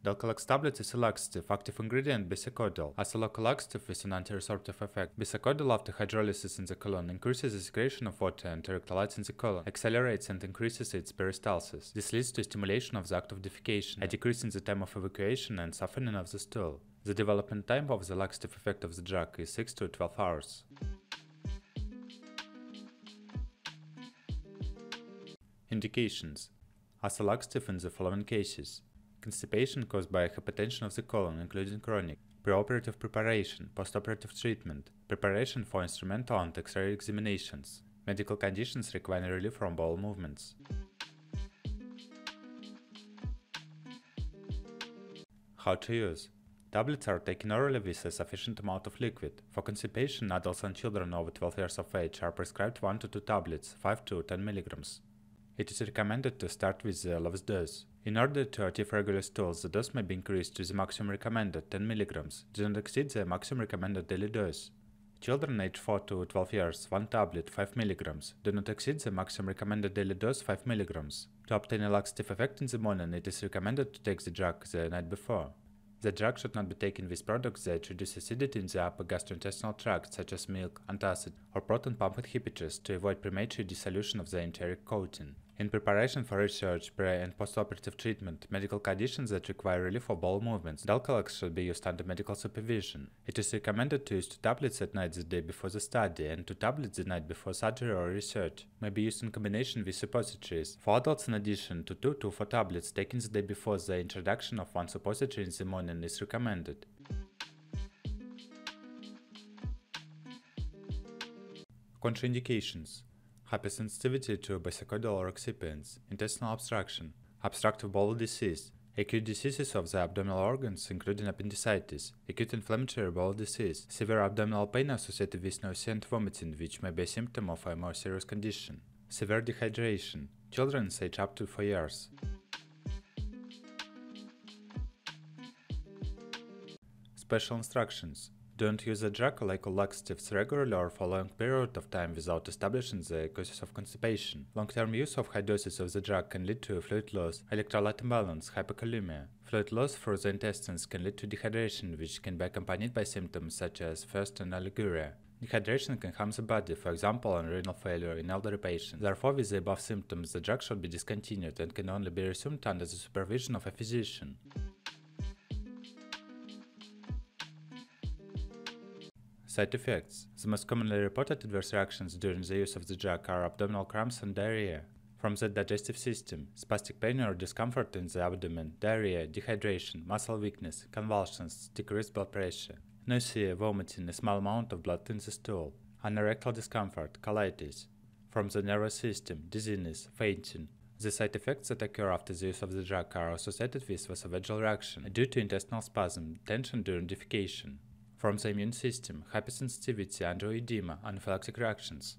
Dulcolax tablets is a laxative, active ingredient Bisacodyl. As a local laxative with an antiresorptive effect, Bisacodyl after hydrolysis in the colon increases the secretion of water and electrolytes in the colon, accelerates and increases its peristalsis. This leads to stimulation of the act of defecation, a decrease in the time of evacuation and softening of the stool. The development time of the laxative effect of the drug is 6 to 12 hours. Indications. As a laxative in the following cases: constipation caused by hypertension of the colon, including chronic, preoperative preparation, postoperative treatment, preparation for instrumental and X-ray examinations, medical conditions requiring relief from bowel movements. How to use. Tablets are taken orally with a sufficient amount of liquid. For constipation, adults and children over 12 years of age are prescribed 1 to 2 tablets, 5 to 10 mg. It is recommended to start with the lowest dose. In order to achieve regular stools, the dose may be increased to the maximum recommended 10 mg. Do not exceed the maximum recommended daily dose. Children aged 4 to 12 years, 1 tablet, 5 mg. Do not exceed the maximum recommended daily dose 5 mg. To obtain a laxative effect in the morning, it is recommended to take the drug the night before. The drug should not be taken with products that reduce acidity in the upper gastrointestinal tract, such as milk, antacid, or proton pump inhibitors, to avoid premature dissolution of the enteric coating. In preparation for research, pre- and postoperative treatment, medical conditions that require relief of bowel movements, Dulcolax should be used under medical supervision. It is recommended to use 2 tablets at night the day before the study and 2 tablets the night before surgery or research. May be used in combination with suppositories. For adults, in addition to 2 to 4 tablets taken the day before, the introduction of 1 suppository in the morning is recommended. Contraindications. Hypersensitivity to bisacodyl or excipients, intestinal obstruction, obstructive bowel disease, acute diseases of the abdominal organs including appendicitis, acute inflammatory bowel disease, severe abdominal pain associated with nausea and vomiting, which may be a symptom of a more serious condition, severe dehydration, children aged up to 4 years. Special instructions. Don't use the drug like laxatives regularly or for a long period of time without establishing the causes of constipation. Long-term use of high doses of the drug can lead to fluid loss, electrolyte imbalance, hypokalemia. Fluid loss through the intestines can lead to dehydration, which can be accompanied by symptoms such as thirst and oliguria. Dehydration can harm the body, for example, on renal failure in elderly patients. Therefore, with the above symptoms, the drug should be discontinued and can only be resumed under the supervision of a physician. Side effects. The most commonly reported adverse reactions during the use of the drug are abdominal cramps and diarrhea. From the digestive system, spastic pain or discomfort in the abdomen, diarrhea, dehydration, muscle weakness, convulsions, decreased blood pressure, nausea, vomiting, a small amount of blood in the stool, anorectal discomfort, colitis. From the nervous system, dizziness, fainting. The side effects that occur after the use of the drug are associated with vasovagal reaction due to intestinal spasm, tension during defecation. From the immune system, hypersensitivity, angioedema, anaphylactic reactions.